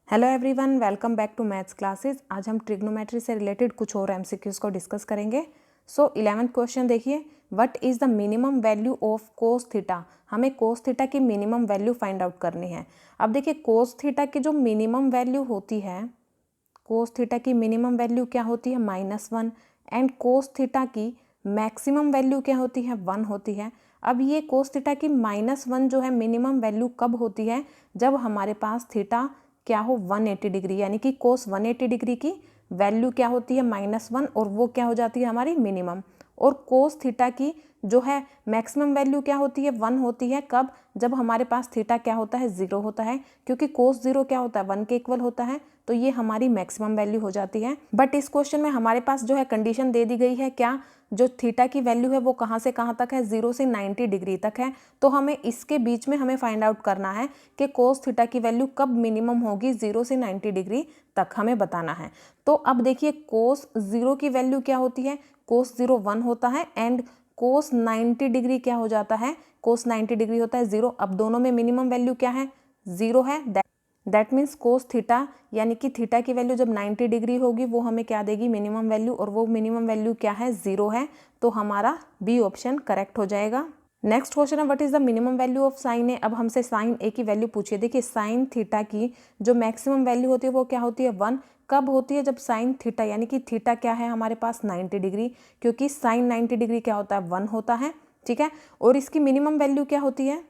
Hello everyone, welcome back to maths classes. आज हम trigonometry से रिलेटेड कुछ और एमसीक्यूज को डिस्कस करेंगे। 11th क्वेश्चन देखिए, what is the minimum value of cos theta. हमें कोस थीटा की मिनिमम वैल्यू फाइंड आउट करनी है। अब देखिए, कोस थीटा की जो मिनिमम वैल्यू होती है, कोस थीटा की मिनिमम वैल्यू क्या होती है -1, एंड कोस थीटा की मैक्सिमम वैल्यू क्या होती है 1 होती है। अब ये कोस थीटा की -1 जो है मिनिमम वैल्यू कब होती है, जब हमारे पास थीटा क्या हो 180 डिग्री, यानी कि कोस 180 डिग्री की वैल्यू क्या होती है -1 और वो क्या हो जाती है हमारी मिनिमम। और कोस थीटा की जो है मैक्सिमम वैल्यू क्या होती है 1 होती है, कब, जब हमारे पास थीटा क्या होता है 0 होता है, क्योंकि कोस 0 क्या होता है 1 के इक्वल होता है, तो ये हमारी मैक्सिमम वैल्यू हो जाती है। बट इस क्वेश्चन में हमारे पास जो है कंडीशन दे दी गई है, क्या, जो थीटा की वैल्यू है वो कहाँ से कहाँ तक है, 0 से 90 डिग्री तक है। तो हमें इसके बीच में हमें फाइंड आउट करना है कि कोस थीटा की वैल्यू कब मिनिमम होगी, 0 से 90 डिग्री तक हमें बताना है। तो अब देखिए, कोस 0 की वैल्यू क्या होती है, कोस 0 1 होता है, एंड कोस 90 डिग्री क्या हो जाता है, कोस 90 डिग्री होता है 0। अब दोनों में मिनिमम वैल्यू क्या है, 0 है। दैट मीन्स कोस थीटा, यानी कि थीटा की वैल्यू जब 90 डिग्री होगी वो हमें क्या देगी, मिनिमम वैल्यू, और वो मिनिमम वैल्यू क्या है 0 है। तो हमारा बी ऑप्शन करेक्ट हो जाएगा। नेक्स्ट क्वेश्चन है, what is the minimum value of sine A. अब हमसे साइन ए की वैल्यू पूछिए। देखिए, साइन थीटा की जो मैक्सिमम वैल्यू होती है वो क्या होती है 1। कब होती है, जब साइन थीटा, यानी कि थीटा क्या है हमारे पास 90 डिग्री, क्योंकि साइन 90 डिग्री क्या होता है 1 होता है, ठीक है। और इसकी मिनिमम वैल्यू क्या होती है,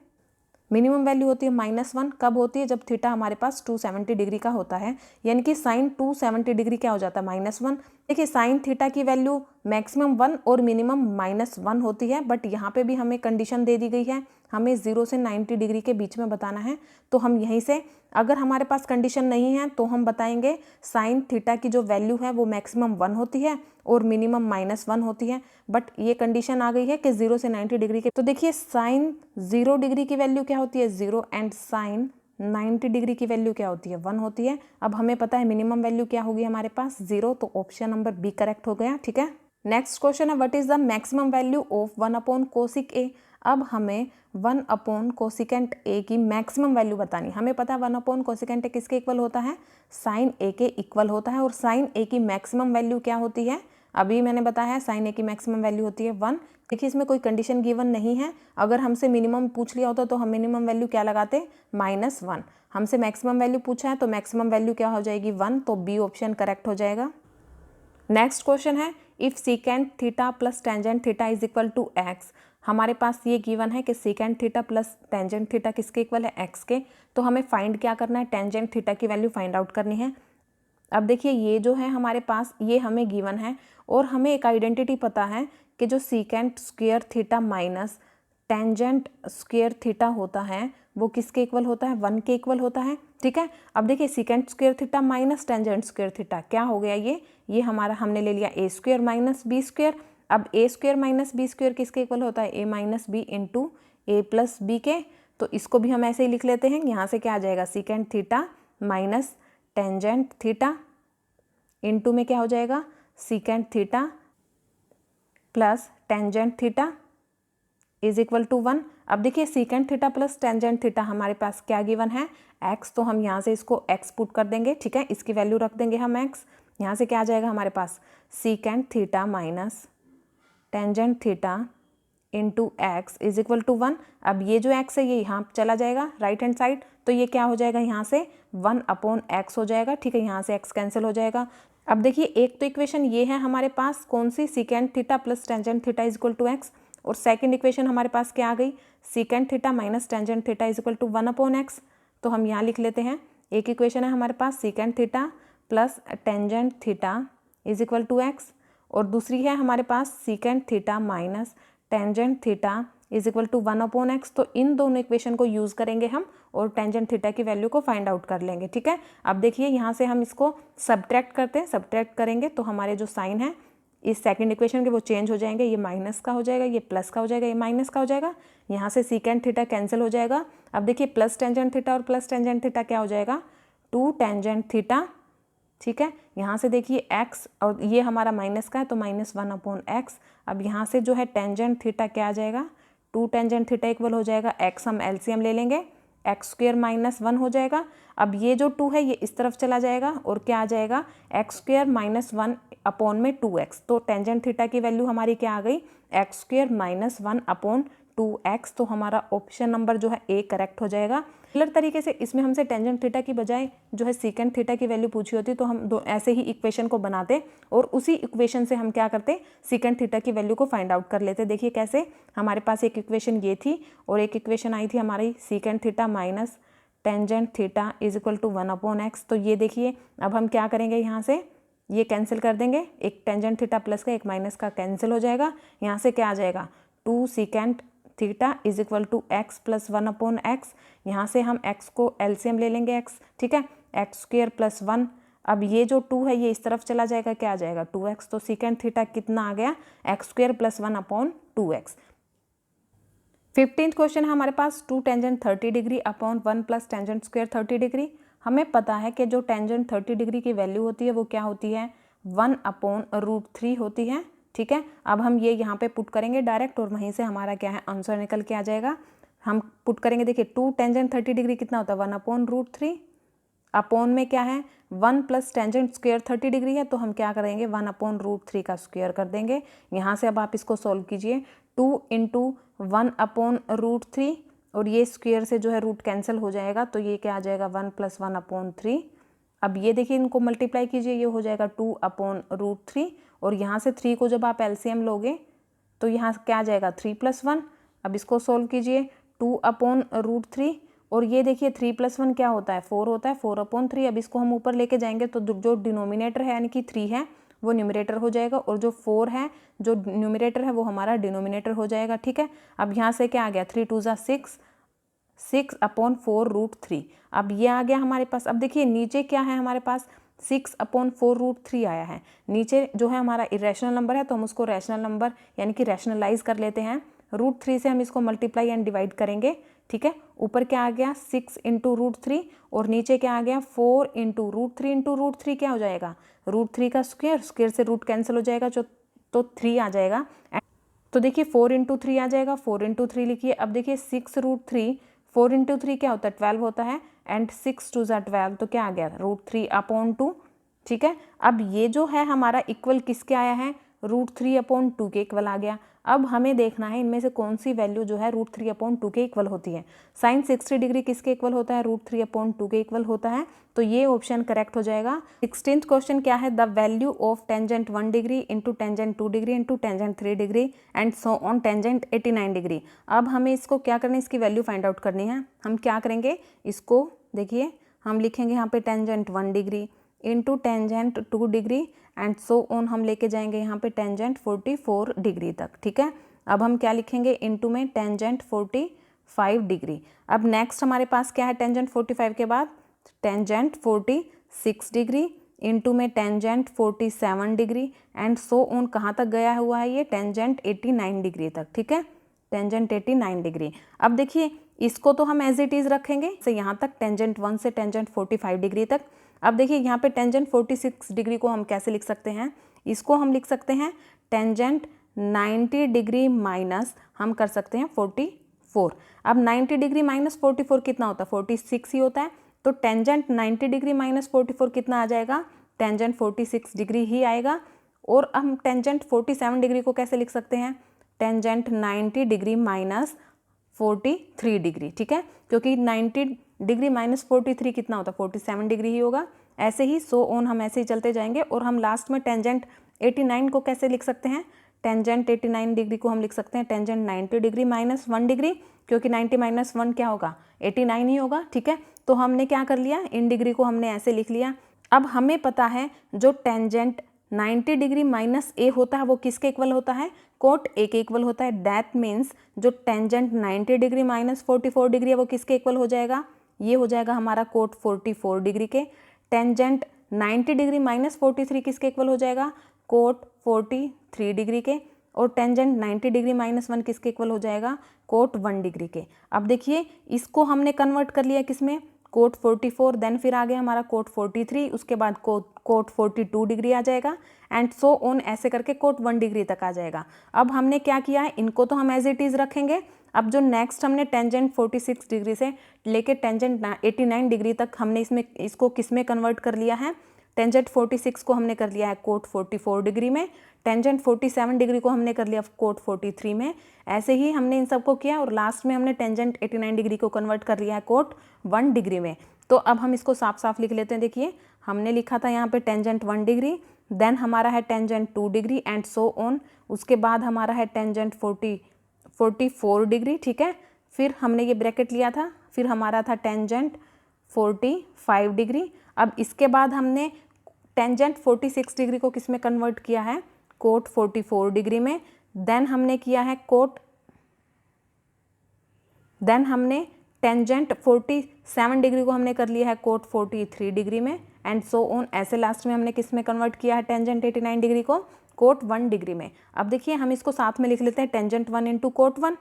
मिनिमम वैल्यू होती है -1। कब होती है, जब थीटा हमारे पास 270 डिग्री का होता है, यानी कि साइन 270 डिग्री क्या हो जाता है -1। देखिए, साइन थीटा की वैल्यू मैक्सिमम 1 और मिनिमम -1 होती है, बट यहाँ पे भी हमें कंडीशन दे दी गई है, हमें 0 से 90 डिग्री के बीच में बताना है। तो हम यहीं से, अगर हमारे पास कंडीशन नहीं है तो हम बताएंगे साइन थीटा की जो वैल्यू है वो मैक्सिमम 1 होती है और मिनिमम -1 होती है। बट ये कंडीशन आ गई है कि 0 से 90 डिग्री के, तो देखिए साइन 0 डिग्री की वैल्यू क्या होती है 0, एंड साइन 90 डिग्री की वैल्यू क्या होती है 1 होती है। अब हमें पता है मिनिमम वैल्यू क्या होगी हमारे पास 0, तो ऑप्शन नंबर बी करेक्ट हो गया, ठीक है। नेक्स्ट क्वेश्चन है, what is the maximum value of 1 cosec A. अब हमें 1 कोसिकेंट ए की मैक्सिमम वैल्यू बतानी। हमें पता है 1 कोसिकेंट ए किसके इक्वल होता है, साइन ए के इक्वल होता है, और साइन ए की मैक्सिमम वैल्यू क्या होती है, अभी मैंने बताया है साइन ए की मैक्सिमम वैल्यू होती है 1। देखिए, इसमें कोई कंडीशन गिवन नहीं है, अगर हमसे मिनिमम पूछ लिया होता तो हम मिनिमम वैल्यू क्या लगाते, -1। हमसे मैक्सिमम वैल्यू पूछा है तो मैक्सिमम वैल्यू क्या हो जाएगी 1, तो बी ऑप्शन करेक्ट हो जाएगा। नेक्स्ट क्वेश्चन है, if secant theta plus tangent theta is equal to x. हमारे पास ये गिवन है कि secant theta plus tangent theta किसके इक्वल है, एक्स के। तो हमें फाइंड क्या करना है, टेंजेंट थीटा की वैल्यू फाइंड आउट करनी है। अब देखिए, ये जो है हमारे पास, ये हमें गिवन है, और हमें एक आइडेंटिटी पता है कि जो secant square theta minus tangent square theta होता है वो किसके इक्वल होता है, 1 के इक्वल होता है, ठीक है। अब देखिए, secant square theta minus tangent square theta क्या हो गया, ये हमारा हमने ले लिया ए स्क्वायर माइनस बी स्क्वायर। अब ए स्क्वायर माइनस बी स्क्वायर किसके इक्वल होता है, ए माइनस बी इंटू ए प्लस बी के। तो इसको भी हम ऐसे ही लिख लेते हैं, यहाँ से क्या आ जाएगा, secant theta minus tangent theta into में क्या हो जाएगा, secant theta plus tangent theta is equal to 1। अब देखिए, secant theta plus tangent theta हमारे पास क्या गिवन है, x, तो हम यहाँ से इसको x पुट कर देंगे, ठीक है, इसकी वैल्यू रख देंगे हम x। यहाँ से क्या आ जाएगा हमारे पास, secant theta minus tangent theta into x is equal to 1। अब ये जो x है ये यहाँ चला जाएगा राइट हैंड साइड, तो ये क्या हो जाएगा, यहाँ से 1/x हो जाएगा, ठीक है, यहाँ से x कैंसिल हो जाएगा। अब देखिए, एक तो इक्वेशन ये है हमारे पास, कौन सी, secant theta plus tangent theta is equal to x, और सेकंड इक्वेशन हमारे पास क्या आ गई, secant theta minus tangent theta is equal to 1/x। तो हम यहाँ लिख लेते हैं, एक इक्वेशन है हमारे पास secant theta plus tangent theta is equal to x, और दूसरी है हमारे पास secant theta minus tangent theta is equal to 1/x। तो इन दोनों इक्वेशन को यूज़ करेंगे हम, और टेंजेंट थीटा की वैल्यू को फाइंड आउट कर लेंगे, ठीक है। अब देखिए, यहाँ से हम इसको सब्ट्रैक्ट करते हैं, सब्ट्रैक्ट करेंगे तो हमारे जो साइन है इस सेकंड इक्वेशन के वो चेंज हो जाएंगे, ये माइनस का हो जाएगा, ये प्लस का हो जाएगा, ये माइनस का हो जाएगा, यहाँ से सीकेंट थीटा कैंसिल हो जाएगा। अब देखिए, प्लस टेंजेंट थीटा और प्लस टेंजेंट थीटा क्या हो जाएगा, 2 टेंजेंट थीटा, ठीक है। यहाँ से देखिए x, और ये हमारा माइनस का है तो -1/x। अब यहाँ से जो है टेंजेंट थीटा क्या आ जाएगा, 2 टेंजेंट थीटा इक्वल हो जाएगा x, हम एलसीएम ले लेंगे, एक्स स्क्वेयर माइनस 1 हो जाएगा। अब ये जो 2 है ये इस तरफ चला जाएगा और क्या आ जाएगा, एक्स स्क्वेयर माइनस 1 अपॉन में 2x। तो टेंजेंट थीटा की वैल्यू हमारी क्या आ गई, x square minus 1 upon 2x। तो हमारा ऑप्शन नंबर जो है ए करेक्ट हो जाएगा। सिमिलर तरीके से इसमें हमसे टेंजेंट थीटा की बजाय जो है सीकेंट थीटा की वैल्यू पूछी होती तो हम ऐसे ही इक्वेशन को बनाते और उसी इक्वेशन से हम क्या करते, सीकेंट थीटा की वैल्यू को फाइंड आउट कर लेते। देखिए कैसे, हमारे पास एक इक्वेशन ये थी और एक इक्वेशन आई थी हमारी secant theta minus tangent theta is equal to 1 upon x. तो ये देखिए अब हम क्या करेंगे, यहाँ से ये कैंसिल कर देंगे, एक टेंजेंट थीटा प्लस का एक माइनस का कैंसिल हो जाएगा। यहाँ से क्या आ जाएगा, 2 secant theta is equal to x plus 1 upon x. यहाँ से हम एक्स को एलसीएम ले लेंगे एक्स, ठीक है, एक्स स्क्वेयर प्लस 1। अब ये जो 2 है ये इस तरफ चला जाएगा, क्या आ जाएगा 2x। तो सीकेंट थीटा कितना आ गया, x square plus 1 upon 2x। 15th question है हमारे पास, 2 tangent 30 degree upon 1 plus tangent square 30 degree. हमें पता है कि जो टेंजेंट 30 डिग्री की वैल्यू होती है वो क्या होती है, 1 अपॉन √3 होती है, ठीक है। अब हम ये यहाँ पे पुट करेंगे डायरेक्ट और वहीं से हमारा क्या है आंसर निकल के आ जाएगा। हम पुट करेंगे, देखिए 2 टेंजेंट 30 डिग्री कितना होता है, 1 अपॉन √3 अपॉन में क्या है 1 प्लस टेंजेंट स्क्वेयर 30 डिग्री है तो हम क्या करेंगे 1 अपॉन √3 का स्क्वेयर कर देंगे। यहाँ से अब आप इसको सॉल्व कीजिए, 2 इंटू 1 अपॉन √3 और ये स्क्वेयर से जो है रूट कैंसिल हो जाएगा तो ये क्या आ जाएगा 1 प्लस 1 अपॉन 3। अब ये देखिए इनको मल्टीप्लाई कीजिए, ये हो जाएगा 2 अपॉन √3 और यहाँ से 3 को जब आप एलसीएम लोगे तो यहाँ क्या आ जाएगा 3 प्लस 1। अब इसको सॉल्व कीजिए, 2 अपॉन √3 और ये देखिए 3 प्लस 1 क्या होता है 4 होता है, 4 अपॉन 3। अब इसको हम ऊपर लेके जाएंगे तो जो डिनोमिनेटर है यानी कि 3 है वो न्यूमरेटर हो जाएगा और जो 4 है जो न्यूमरेटर है वो हमारा डिनोमिनेटर हो जाएगा, ठीक है। अब यहाँ से क्या आ गया 3 2 6, 6 अपॉन 4 √3। अब ये आ गया हमारे पास। अब देखिए नीचे क्या है हमारे पास, 6 अपॉन 4 √3 आया है। नीचे जो है हमारा इरेशनल नंबर है तो हम उसको रैशनल नंबर यानी कि रैशनलाइज कर लेते हैं। √3 से हम इसको मल्टीप्लाई एंड डिवाइड करेंगे, ठीक है। ऊपर क्या आ गया 6 इंटू √3 और नीचे क्या आ गया 4 इंटू √3 इंटू √3 क्या हो जाएगा √3 का स्क्वेयर, स्क्वेयर से रूट कैंसिल हो जाएगा तो 3 आ जाएगा। तो देखिए 4 इंटू 3 आ जाएगा, 4 इंटू 3 लिखिए। अब देखिए 6 √3, 4 इंटू 3 क्या होता है 12 होता है एंड 6 2 12 तो क्या आ गया √3 अपॉन 2, ठीक है। अब ये जो है हमारा इक्वल किसके आया है, √3 अपॉन 2 के इक्वल आ गया। अब हमें देखना है इनमें से कौन सी वैल्यू जो है √3 अपॉन 2 के इक्वल होती है। साइन 60 डिग्री किसके इक्वल होता है, √3 अपॉन 2 के इक्वल होता है, तो ये ऑप्शन करेक्ट हो जाएगा। 16th क्वेश्चन क्या है, the value of tangent 1 degree into tangent 2 degree into tangent 3 degree and so on tangent 89 degree. अब हमें इसको क्या करना है, इसकी वैल्यू फाइंड आउट करनी है। हम क्या करेंगे, इसको देखिए हम लिखेंगे यहाँ पे tangent 1 degree into tangent 2 degree and so on हम लेके जाएंगे यहाँ पे टेंजेंट 44 डिग्री तक, ठीक है। अब हम क्या लिखेंगे इंटू में टेंजेंट 45 डिग्री। अब नेक्स्ट हमारे पास क्या है टेंजेंट 45 के बाद टेंजेंट 46 डिग्री इंटू में tangent 47 degree and so on कहाँ तक गया हुआ है ये टेंजेंट 89 डिग्री तक, ठीक है, टेंजेंट 89 डिग्री। अब देखिए इसको तो हम एज इट इज रखेंगे से यहाँ तक टेंजेंट 1 से टेंजेंट 45 डिग्री तक। अब देखिए यहाँ पे टेंजेंट 46 डिग्री को हम कैसे लिख सकते हैं, इसको हम लिख सकते हैं टेंजेंट 90 डिग्री माइनस हम कर सकते हैं 44। अब 90 डिग्री माइनस 44 कितना होता है 46 ही होता है, तो टेंजेंट 90 डिग्री माइनस 44 कितना आ जाएगा, टेंजेंट 46 डिग्री ही आएगा। और हम टेंजेंट 47 डिग्री को कैसे लिख सकते हैं, टेंजेंट 90 डिग्री माइनस 43 डिग्री, ठीक है, क्योंकि 90 डिग्री माइनस 43 कितना होता है 47 डिग्री ही होगा। ऐसे ही सो ऑन हम ऐसे ही चलते जाएंगे और हम लास्ट में टेंजेंट 89 को कैसे लिख सकते हैं, टेंजेंट 89 डिग्री को हम लिख सकते हैं टेंजेंट 90 डिग्री माइनस 1 डिग्री, क्योंकि 90 माइनस 1 क्या होगा 89 ही होगा, ठीक है। तो हमने क्या कर लिया, इन डिग्री को हमने ऐसे लिख लिया। अब हमें पता है जो टेंजेंट 90 डिग्री माइनस ए होता है वो किसके इक्वल होता है, कोट ए के इक्वल होता है। दैट मीन्स जो टेंजेंट 90 डिग्री माइनस 44 डिग्री है वो किसके इक्वल हो जाएगा, ये हो जाएगा हमारा कोट 44 डिग्री के। टेंजेंट 90 डिग्री माइनस 43 किसके इक्वल हो जाएगा, कोट 43 डिग्री के। और टेंजेंट 90 डिग्री माइनस 1 किसके इक्वल हो जाएगा, कोट 1 डिग्री के। अब देखिए इसको हमने कन्वर्ट कर लिया किसमें, कोट 44, देन फिर आ गया हमारा कोट 43, उसके बाद कोट 42 डिग्री आ जाएगा एंड सो ऑन ऐसे करके कोट 1 डिग्री तक आ जाएगा। अब हमने क्या किया है, इनको तो हम एज इट इज रखेंगे। अब जो नेक्स्ट हमने टेंजेंट 46 डिग्री से लेके टेंजेंट 89 डिग्री तक हमने इसको किस में कन्वर्ट कर लिया है, टेंजेंट 46 को हमने कर लिया है कोट 44 डिग्री में, टेंजेंट 47 डिग्री को हमने कर लिया कोट 43 में। ऐसे ही हमने इन सबको किया और लास्ट में हमने टेंजेंट 89 डिग्री को कन्वर्ट कर लिया है कोट 1 डिग्री में। तो अब हम इसको साफ साफ लिख लेते हैं। देखिए हमने लिखा था यहाँ पे टेंजेंट 1 डिग्री, देन हमारा है tangent 2 degree and so on. उसके बाद हमारा है टेंजेंट 44 डिग्री, ठीक है। फिर हमने ये ब्रैकेट लिया था, फिर हमारा था टेंजेंट 45 डिग्री। अब इसके बाद हमने टेंजेंट 46 डिग्री को किस में कन्वर्ट किया है, कोट 44 डिग्री में। देन हमने किया है देन हमने टेंजेंट 47 डिग्री को हमने कर लिया है कोट 43 डिग्री में एंड सो ऑन। ऐसे लास्ट में हमने किस में कन्वर्ट किया है टेंजेंट 89 डिग्री को, कोट 1 डिग्री में। अब देखिए हम इसको साथ में लिख लेते हैं, टेंजेंट 1 इंटू कोट 1,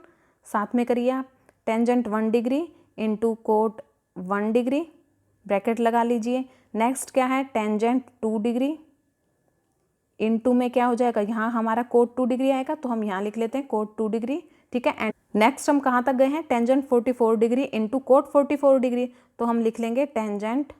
साथ में करिए आप, tangent 1 degree into coat 1 degree, bracket लगा लीजिए। नेक्स्ट क्या है, टेंजेंट 2 डिग्री इंटू में क्या हो जाएगा, यहाँ हमारा कोट 2 डिग्री आएगा तो हम यहाँ लिख लेते हैं कोट 2 डिग्री, ठीक है। एंड नेक्स्ट हम कहाँ तक गए हैं, tangent 44 degree into coat 44 degree, तो हम लिख लेंगे tangent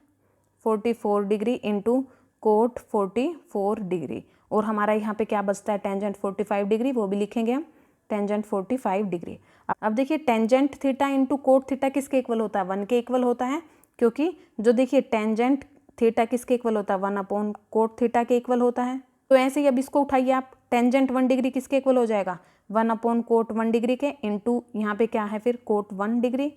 44 degree into coat 44 degree. और हमारा यहाँ पे क्या बचता है, टेंजेंट 45 डिग्री, वो भी लिखेंगे हम टेंजेंट 45 डिग्री। अब देखिए tangent theta into cot theta किसके इक्वल होता है, 1 के इक्वल होता है, क्योंकि जो देखिए टेंजेंट थीटा किसके इक्वल होता है, 1 अपॉन कोट थीटा के इक्वल होता है। तो ऐसे ही अब इसको उठाइए आप, टेंजेंट 1 डिग्री किसके इक्वल हो जाएगा, 1 अपॉन कोट 1 डिग्री के, इंटू यहाँ पे क्या है फिर कोट 1 डिग्री।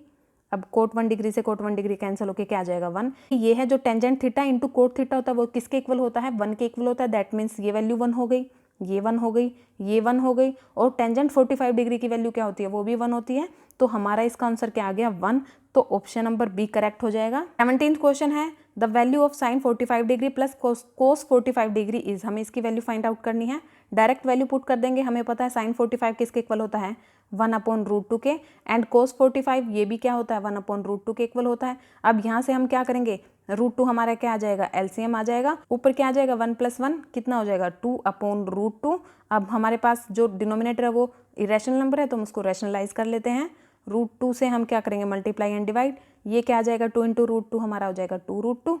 अब कोट 1 डिग्री से कोट 1 डिग्री कैंसिल होकर क्या आ जाएगा 1। ये है जो tangent theta into cot theta होता है वो किसके इक्वल होता है, 1 के इक्वल होता है। दैट मीन्स ये वैल्यू 1 हो गई, ये 1 हो गई, ये 1 हो गई, और टेंजेंट 45 डिग्री की वैल्यू क्या होती है, वो भी 1 होती है। तो हमारा इसका आंसर क्या आ गया, 1। तो ऑप्शन नंबर बी करेक्ट हो जाएगा। 17th क्वेश्चन है, the value of sign 45 degree plus cos 45 degree is, हमें इसकी वैल्यू फाइंड आउट करनी है। डायरेक्ट वैल्यू पुट कर देंगे, हमें पता है साइन 45 किसके इक्वल होता है, 1 अपॉन रूट 2 के, एंड कोस 45 ये भी क्या होता है, 1 अपॉन रूट 2 के इक्वल होता है। अब यहाँ से हम क्या करेंगे, रूट 2 हमारा क्या आ जाएगा, एलसीएम आ जाएगा, ऊपर क्या आ जाएगा 1 + 1 कितना हो जाएगा 2 अपॉन रूट 2। अब हमारे पास जो डिनोमिनेटर है वो इरेशनल नंबर है तो हम उसको रैशनलाइज कर लेते हैं। रूट 2 से हम क्या करेंगे, मल्टीप्लाई एंड डिवाइड, ये क्या आ जाएगा 2 इंटू रूट 2 हमारा हो जाएगा 2 root 2,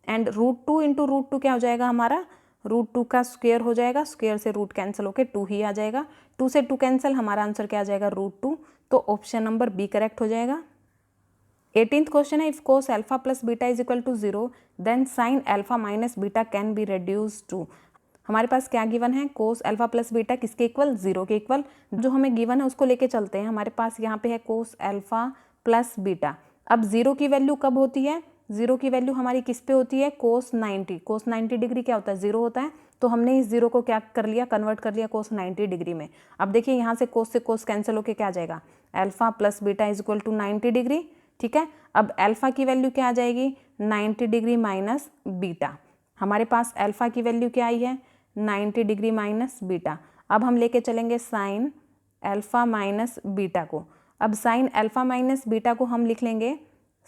and root 2 into root 2 क्या हो जाएगा हमारा, रूट 2 का स्क्वायर हो जाएगा, स्क्वायर से रूट कैंसिल होकर 2 ही आ जाएगा, 2 से 2 कैंसिल, हमारा आंसर क्या आ जाएगा रूट 2। तो ऑप्शन नंबर बी करेक्ट हो जाएगा। 18th क्वेश्चन है, if cos alpha plus beta is equal to 0 then sine alpha minus beta can be reduce to. हमारे पास क्या गिवन है, कोस अल्फा प्लस बीटा किसके इक्वल, 0 के इक्वल। जो हमें गिवन है उसको लेके चलते हैं। हमारे पास यहाँ पे है कोस अल्फा प्लस बीटा। अब 0 की वैल्यू कब होती है, 0 की वैल्यू हमारी किस पे होती है, कोस 90। कोस 90 डिग्री क्या होता है, 0 होता है। तो हमने इस 0 को क्या कर लिया, कन्वर्ट कर लिया कोस 90 डिग्री में। अब देखिए यहाँ से कोस कैंसिल होकर क्या आ जाएगा, alpha plus beta is equal to 90 degree, ठीक है। अब अल्फा की वैल्यू क्या आ जाएगी, 90 डिग्री माइनस बीटा। हमारे पास अल्फा की वैल्यू क्या आई है, 90 डिग्री माइनस बीटा। अब हम लेके चलेंगे साइन अल्फा माइनस बीटा को। अब साइन अल्फा माइनस बीटा को हम लिख लेंगे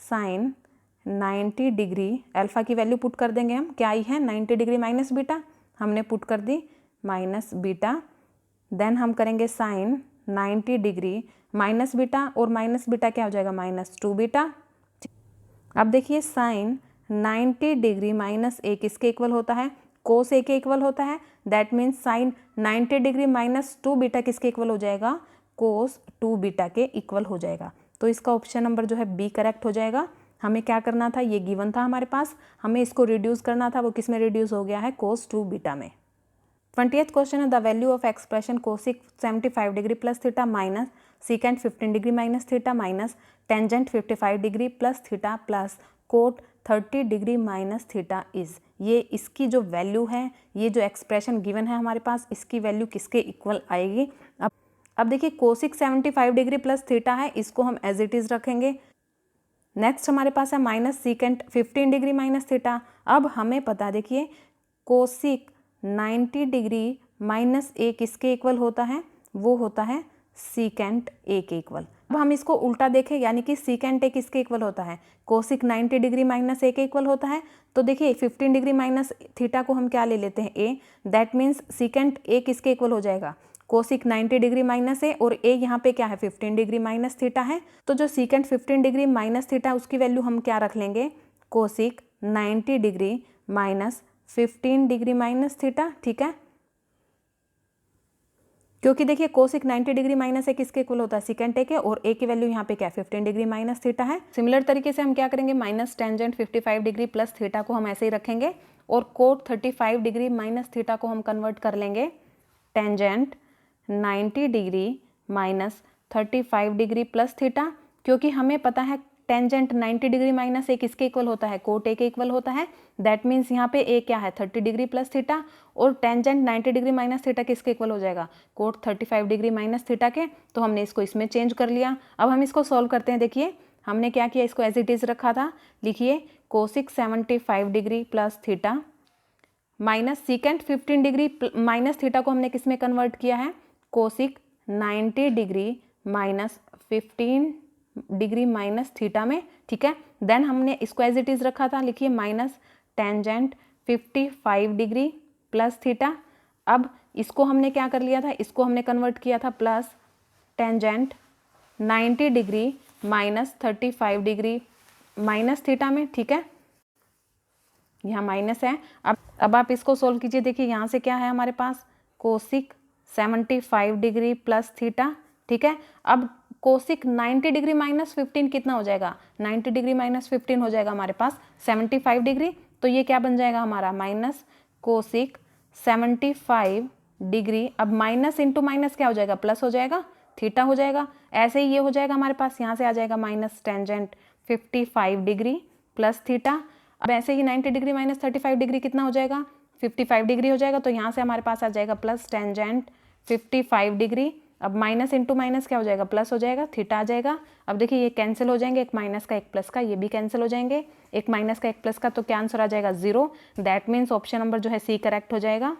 साइन 90 डिग्री, अल्फा की वैल्यू पुट कर देंगे हम, क्या आई है 90 डिग्री माइनस बीटा, हमने पुट कर दी माइनस बीटा। देन हम करेंगे साइन 90 डिग्री माइनस बीटा, और माइनस बीटा क्या हो जाएगा, -2 बीटा। अब देखिए साइन 90 डिग्री माइनस ए किसके इक्वल होता है, कोस ए के इक्वल होता है। That means sign 90 degree -2 beta किसके इक्वल हो जाएगा, कोस 2 बीटा के इक्वल हो जाएगा। तो इसका ऑप्शन नंबर जो है बी करेक्ट हो जाएगा। हमें क्या करना था, ये गिवन था हमारे पास, हमें इसको रिड्यूस करना था, वो किस में रिड्यूस हो गया है, कोस 2 बीटा में। 20th क्वेश्चन है, the value of expression cosec 75 degree plus theta minus secant 15 degree minus theta minus tangent 55 degree plus theta plus coat 30 degree minus theta is. ये इसकी जो वैल्यू है, ये जो एक्सप्रेशन गिवन है हमारे पास, इसकी वैल्यू किसके इक्वल आएगी। अब देखिए कोसिक 75 डिग्री प्लस थीटा है, इसको हम एज इट इज रखेंगे। नेक्स्ट हमारे पास है minus secant 15 degree minus theta. अब हमें पता, देखिए कोसिक 90 डिग्री माइनस ए किसके इक्वल होता है, वो होता है सीकेंट ए के इक्वल। अब हम इसको उल्टा देखें, यानी कि सीकेंट ए किसके इक्वल होता है, कोसिक 90 डिग्री माइनस ए के इक्वल होता है। तो देखिए 15 डिग्री माइनस थीटा को हम क्या ले लेते हैं, ए। दैट मीन्स सीकेंट ए किसके इक्वल हो जाएगा, कोसिक 90 डिग्री माइनस है और ए यहाँ पे क्या है 15 डिग्री माइनस थीटा है। तो जो सीकेंट 15 डिग्री माइनस थीटा उसकी वैल्यू हम क्या रख लेंगे, cosec 90 degree minus 15 degree minus theta, ठीक है। क्योंकि देखिए कोसिक 90 डिग्री माइनस ए किसके इक्वल होता है, सीकेंट ए के, और ए की वैल्यू यहाँ पे क्या है 15 डिग्री माइनस थीटा है। सिमिलर तरीके से हम क्या करेंगे, minus tangent 55 degree plus theta को हम ऐसे ही रखेंगे और कोट 35 डिग्री माइनस थीटा को हम कन्वर्ट कर लेंगे tangent 90 degree minus 35 degree plus theta, क्योंकि हमें पता है टेंजेंट 90 डिग्री माइनस ए किसके इक्वल होता है, कोट ए के इक्वल होता है। दैट मीन्स यहाँ पे ए क्या है 30 डिग्री प्लस थीटा और टेंजेंट 90 डिग्री माइनस थीटा किसके इक्वल हो जाएगा, कोट 35 डिग्री माइनस थीटा के। तो हमने इसको इसमें चेंज कर लिया। अब हम इसको सॉल्व करते हैं। देखिए हमने क्या किया, इसको एज इट इज रखा था। लिखिए cosec 75 degree plus theta minus secant 15 degree minus theta को हमने किस में कन्वर्ट किया है, cosec 90 degree minus 15 degree minus theta में, ठीक है। देन हमने इसको एज इट इज रखा था। लिखिए minus tangent 55 degree plus theta. अब इसको हमने क्या कर लिया था, इसको हमने कन्वर्ट किया था plus tangent 90 degree minus 35 degree minus theta में, ठीक है। यहाँ माइनस है। अब आप इसको सोल्व कीजिए। देखिए यहाँ से क्या है हमारे पास, कोसिक 75 डिग्री प्लस थीटा, ठीक है। अब कोसिक 90 डिग्री माइनस 15 कितना हो जाएगा, 90 डिग्री माइनस 15 हो जाएगा हमारे पास 75 डिग्री। तो ये क्या बन जाएगा हमारा, माइनस कोसिक 75 डिग्री। अब माइनस इंटू माइनस क्या हो जाएगा, प्लस हो जाएगा, थीटा हो जाएगा। ऐसे ही ये हो जाएगा हमारे पास, यहाँ से आ जाएगा minus tangent 55 degree plus theta. अब ऐसे ही 90 डिग्री माइनस 35 डिग्री कितना हो जाएगा, 55 डिग्री हो जाएगा। तो यहाँ से हमारे पास आ जाएगा प्लस टेंजेंट 55 डिग्री। अब माइनस इंटू माइनस क्या हो जाएगा, प्लस हो जाएगा, थीटा आ जाएगा। अब देखिए ये कैंसिल हो जाएंगे, एक माइनस का एक प्लस का, ये भी कैंसिल हो जाएंगे, एक माइनस का एक प्लस का, तो क्या आंसर आ जाएगा 0। दैट मीन्स ऑप्शन नंबर जो है सी करेक्ट हो जाएगा।